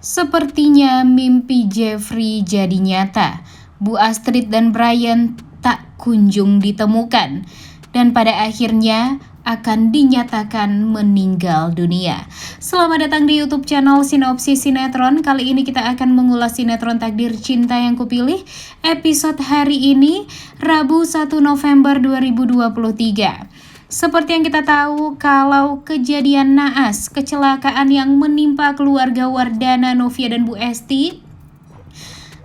Sepertinya mimpi Jeffrey jadi nyata. Bu Astrid dan Brian tak kunjung ditemukan dan pada akhirnya akan dinyatakan meninggal dunia. Selamat datang di YouTube channel Sinopsis Sinetron. Kali ini kita akan mengulas sinetron Takdir Cinta Yang Kupilih episode hari ini, Rabu 1 November 2023. Seperti yang kita tahu, kalau kejadian naas, kecelakaan yang menimpa keluarga Wardana, Novia, dan Bu Esti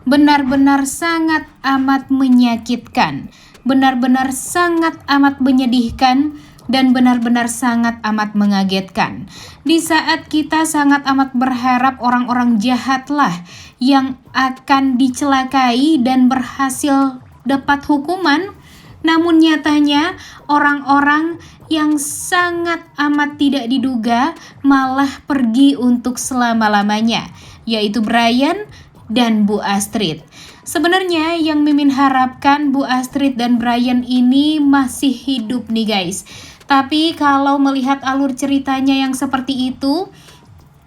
benar-benar sangat amat menyakitkan, benar-benar sangat amat menyedihkan, dan benar-benar sangat amat mengagetkan. Di saat kita sangat amat berharap orang-orang jahatlah yang akan dicelakai dan berhasil dapat hukuman, namun nyatanya orang-orang yang sangat amat tidak diduga malah pergi untuk selama-lamanya, yaitu Brian dan Bu Astrid. Sebenarnya yang Mimin harapkan Bu Astrid dan Brian ini masih hidup nih guys. Tapi kalau melihat alur ceritanya yang seperti itu,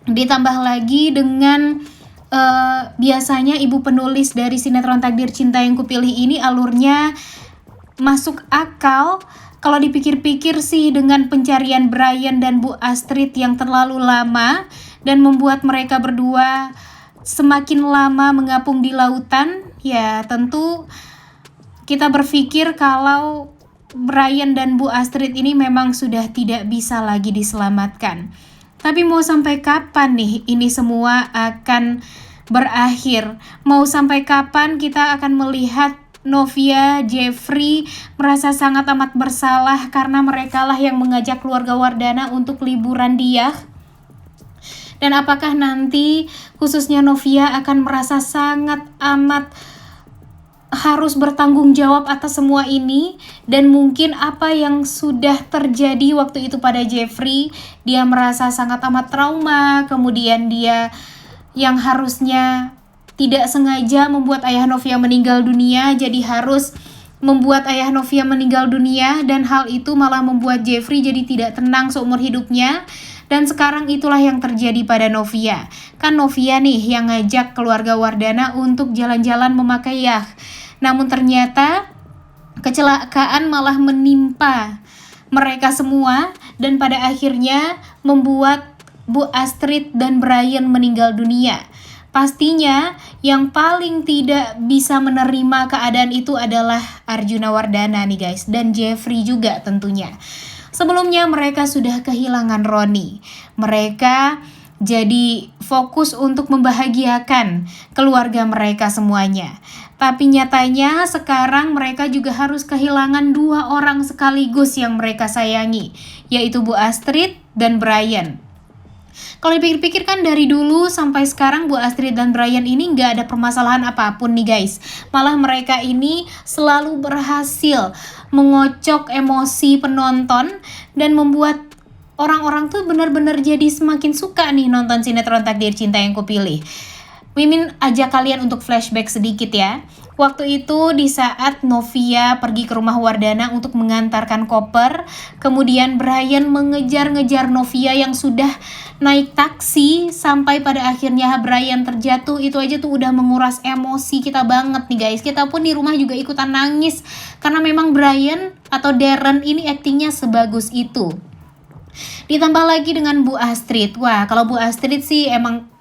ditambah lagi dengan biasanya ibu penulis dari sinetron Takdir Cinta Yang Kupilih ini alurnya masuk akal. Kalau dipikir-pikir sih, dengan pencarian Brian dan Bu Astrid yang terlalu lama dan membuat mereka berdua semakin lama mengapung di lautan, ya tentu kita berpikir kalau Brian dan Bu Astrid ini memang sudah tidak bisa lagi diselamatkan. Tapi mau sampai kapan nih ini semua akan berakhir? Mau sampai kapan kita akan melihat Novia, Jeffrey merasa sangat amat bersalah karena merekalah yang mengajak keluarga Wardana untuk liburan dia? Dan apakah nanti khususnya Novia akan merasa sangat amat harus bertanggung jawab atas semua ini? Dan mungkin apa yang sudah terjadi waktu itu pada Jeffrey, dia merasa sangat amat trauma, kemudian dia yang harusnya tidak sengaja membuat ayah Novia meninggal dunia, jadi harus membuat ayah Novia meninggal dunia, dan hal itu malah membuat Jeffrey jadi tidak tenang seumur hidupnya. Dan sekarang itulah yang terjadi pada Novia. Kan Novia nih yang ngajak keluarga Wardana untuk jalan-jalan memakai yacht. Namun ternyata kecelakaan malah menimpa mereka semua dan pada akhirnya membuat Bu Astrid dan Brian meninggal dunia. Pastinya yang paling tidak bisa menerima keadaan itu adalah Arjuna Wardana nih guys, dan Jeffrey juga tentunya. Sebelumnya mereka sudah kehilangan Roni. Mereka jadi fokus untuk membahagiakan keluarga mereka semuanya. Tapi nyatanya sekarang mereka juga harus kehilangan dua orang sekaligus yang mereka sayangi, yaitu Bu Astrid dan Brian. Kalau dipikir-pikir kan dari dulu sampai sekarang Bu Astrid dan Brian ini nggak ada permasalahan apapun nih guys. Malah mereka ini selalu berhasil mengocok emosi penonton dan membuat orang-orang tuh benar-benar jadi semakin suka nih nonton sinetron Takdir Cinta Yang Kupilih. Mimin ajak kalian untuk flashback sedikit ya. Waktu itu di saat Novia pergi ke rumah Wardana untuk mengantarkan koper, kemudian Brian mengejar-ngejar Novia yang sudah naik taksi sampai pada akhirnya Brian terjatuh. Itu aja tuh udah menguras emosi kita banget nih guys. Kita pun di rumah juga ikutan nangis karena memang Brian atau Darren ini aktingnya sebagus itu. Ditambah lagi dengan Bu Astrid. Wah, kalau Bu Astrid sih emang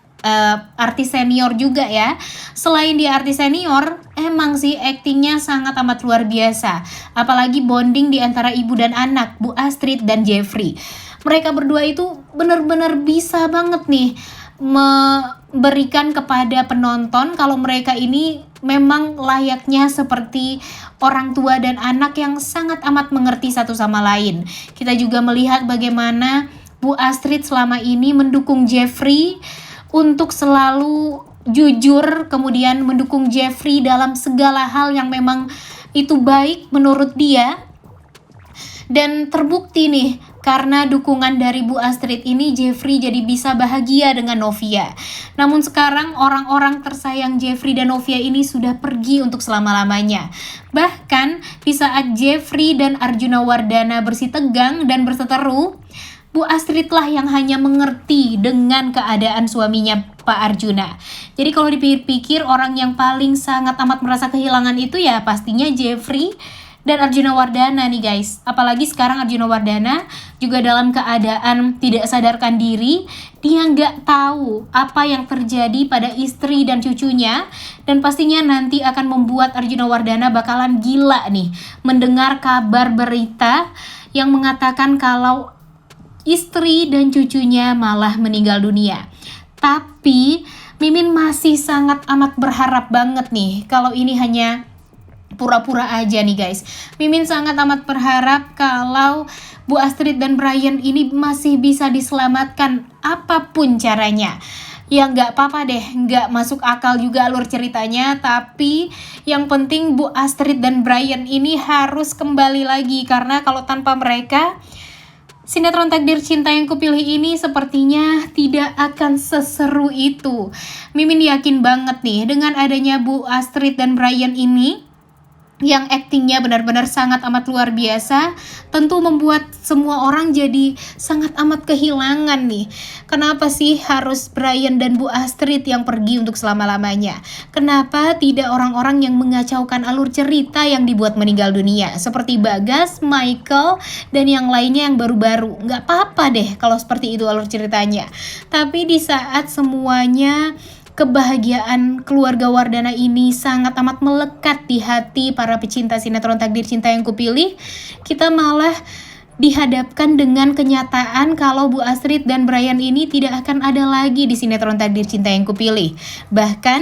artis senior juga ya. Selain dia artis senior, emang sih aktingnya sangat amat luar biasa. Apalagi bonding di antara ibu dan anak, Bu Astrid dan Jeffrey. Mereka berdua itu benar-benar bisa banget nih memberikan kepada penonton kalau mereka ini memang layaknya seperti orang tua dan anak yang sangat amat mengerti satu sama lain. Kita juga melihat bagaimana Bu Astrid selama ini mendukung Jeffrey untuk selalu jujur, kemudian mendukung Jeffrey dalam segala hal yang memang itu baik menurut dia. Dan terbukti nih, karena dukungan dari Bu Astrid ini Jeffrey jadi bisa bahagia dengan Novia. Namun sekarang orang-orang tersayang Jeffrey dan Novia ini sudah pergi untuk selama-lamanya. Bahkan di saat Jeffrey dan Arjuna Wardana bersitegang dan berseteru, Bu Astrid lah yang hanya mengerti dengan keadaan suaminya Pak Arjuna. Jadi kalau dipikir-pikir orang yang paling sangat amat merasa kehilangan itu ya pastinya Jeffrey dan Arjuna Wardana nih guys. Apalagi sekarang Arjuna Wardana juga dalam keadaan tidak sadarkan diri. Dia nggak tahu apa yang terjadi pada istri dan cucunya. Dan pastinya nanti akan membuat Arjuna Wardana bakalan gila nih mendengar kabar berita yang mengatakan kalau istri dan cucunya malah meninggal dunia. Tapi Mimin masih sangat amat berharap banget nih kalau ini hanya pura-pura aja nih guys. Mimin sangat amat berharap kalau Bu Astrid dan Brian ini masih bisa diselamatkan apapun caranya. Ya nggak apa-apa deh, nggak masuk akal juga alur ceritanya, tapi yang penting Bu Astrid dan Brian ini harus kembali lagi, karena kalau tanpa mereka sinetron Takdir Cinta Yang Kupilih ini sepertinya tidak akan seseru itu. Mimin yakin banget nih dengan adanya Bu Astrid dan Brian ini yang aktingnya benar-benar sangat amat luar biasa, tentu membuat semua orang jadi sangat amat kehilangan nih. Kenapa sih harus Brian dan Bu Astrid yang pergi untuk selama-lamanya? Kenapa tidak orang-orang yang mengacaukan alur cerita yang dibuat meninggal dunia, seperti Bagas, Michael, dan yang lainnya yang baru-baru? Nggak apa-apa deh kalau seperti itu alur ceritanya. Tapi di saat semuanya kebahagiaan keluarga Wardana ini sangat amat melekat di hati para pecinta sinetron Takdir Cinta Yang Kupilih, kita malah dihadapkan dengan kenyataan kalau Bu Astrid dan Brian ini tidak akan ada lagi di sinetron Takdir Cinta Yang Kupilih. Bahkan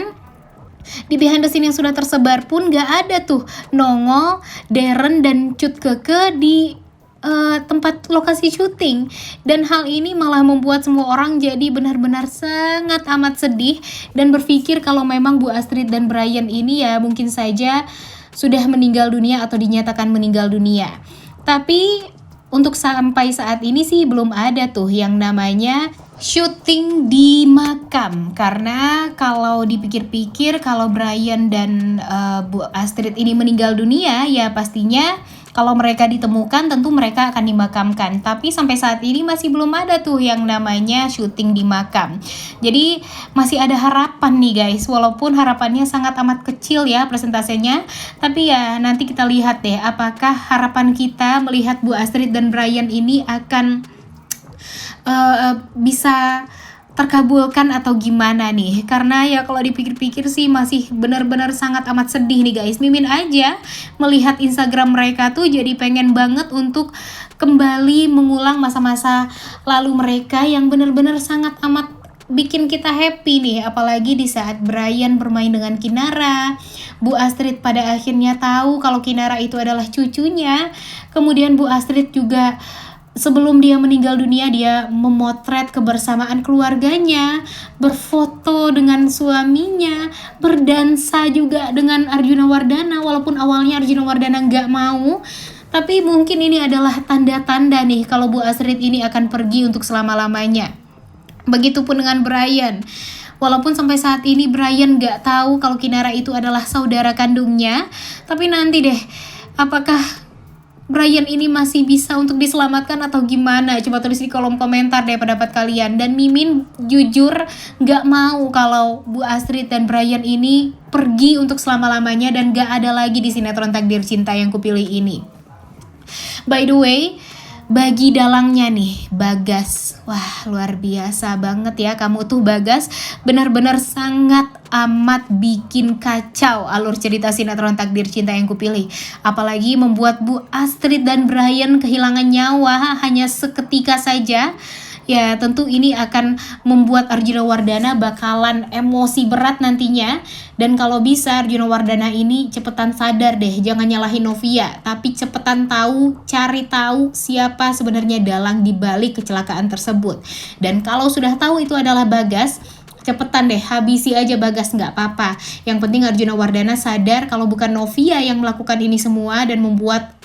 di behind the scene yang sudah tersebar pun gak ada tuh Nongol, Darren, dan Cut Keke di tempat lokasi syuting. Dan hal ini malah membuat semua orang jadi benar-benar sangat amat sedih dan berpikir kalau memang Bu Astrid dan Brian ini ya mungkin saja sudah meninggal dunia atau dinyatakan meninggal dunia. Tapi untuk sampai saat ini sih belum ada tuh yang namanya syuting di makam. Karena kalau dipikir-pikir kalau Brian dan Bu Astrid ini meninggal dunia ya pastinya kalau mereka ditemukan tentu mereka akan dimakamkan. Tapi sampai saat ini masih belum ada tuh yang namanya syuting di makam. Jadi masih ada harapan nih guys, walaupun harapannya sangat amat kecil ya presentasenya. Tapi ya nanti kita lihat deh apakah harapan kita melihat Bu Astrid dan Brian ini akan bisa terkabulkan atau gimana nih. Karena ya kalau dipikir-pikir sih masih benar-benar sangat amat sedih nih guys. Mimin aja melihat Instagram mereka tuh jadi pengen banget untuk kembali mengulang masa-masa lalu mereka yang benar-benar sangat amat bikin kita happy nih. Apalagi di saat Brian bermain dengan Kinara, Bu Astrid pada akhirnya tahu kalau Kinara itu adalah cucunya. Kemudian Bu Astrid juga sebelum dia meninggal dunia, dia memotret kebersamaan keluarganya, berfoto dengan suaminya, berdansa juga dengan Arjuna Wardana. Walaupun awalnya Arjuna Wardana nggak mau, tapi mungkin ini adalah tanda-tanda nih kalau Bu Astrid ini akan pergi untuk selama-lamanya. Begitupun dengan Brian. Walaupun sampai saat ini Brian nggak tahu kalau Kinara itu adalah saudara kandungnya, tapi nanti deh apakah Brian ini masih bisa untuk diselamatkan atau gimana? Coba tulis di kolom komentar deh pendapat kalian. Dan Mimin jujur gak mau kalau Bu Astrid dan Brian ini pergi untuk selama-lamanya dan gak ada lagi di sinetron Takdir Cinta Yang Kupilih ini. By the way, bagi dalangnya nih, Bagas. Wah, luar biasa banget ya kamu tuh Bagas. Benar-benar sangat amat bikin kacau alur cerita sinetron Takdir Cinta Yang Kupilih. Apalagi membuat Bu Astrid dan Brian kehilangan nyawa hanya seketika saja. Ya tentu ini akan membuat Arjuna Wardana bakalan emosi berat nantinya. Dan kalau bisa Arjuna Wardana ini cepetan sadar deh, jangan nyalahin Novia, tapi cepetan cari tahu siapa sebenarnya dalang di balik kecelakaan tersebut. Dan kalau sudah tahu itu adalah Bagas, cepetan deh habisi aja Bagas, nggak apa-apa. Yang penting Arjuna Wardana sadar kalau bukan Novia yang melakukan ini semua dan membuat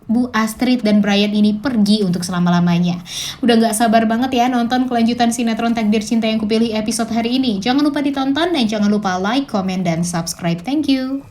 Bu Astrid dan Brian ini pergi untuk selama-lamanya. Udah gak sabar banget ya nonton kelanjutan sinetron Takdir Cinta Yang Kupilih episode hari ini. Jangan lupa ditonton dan jangan lupa like, comment, dan subscribe. Thank you.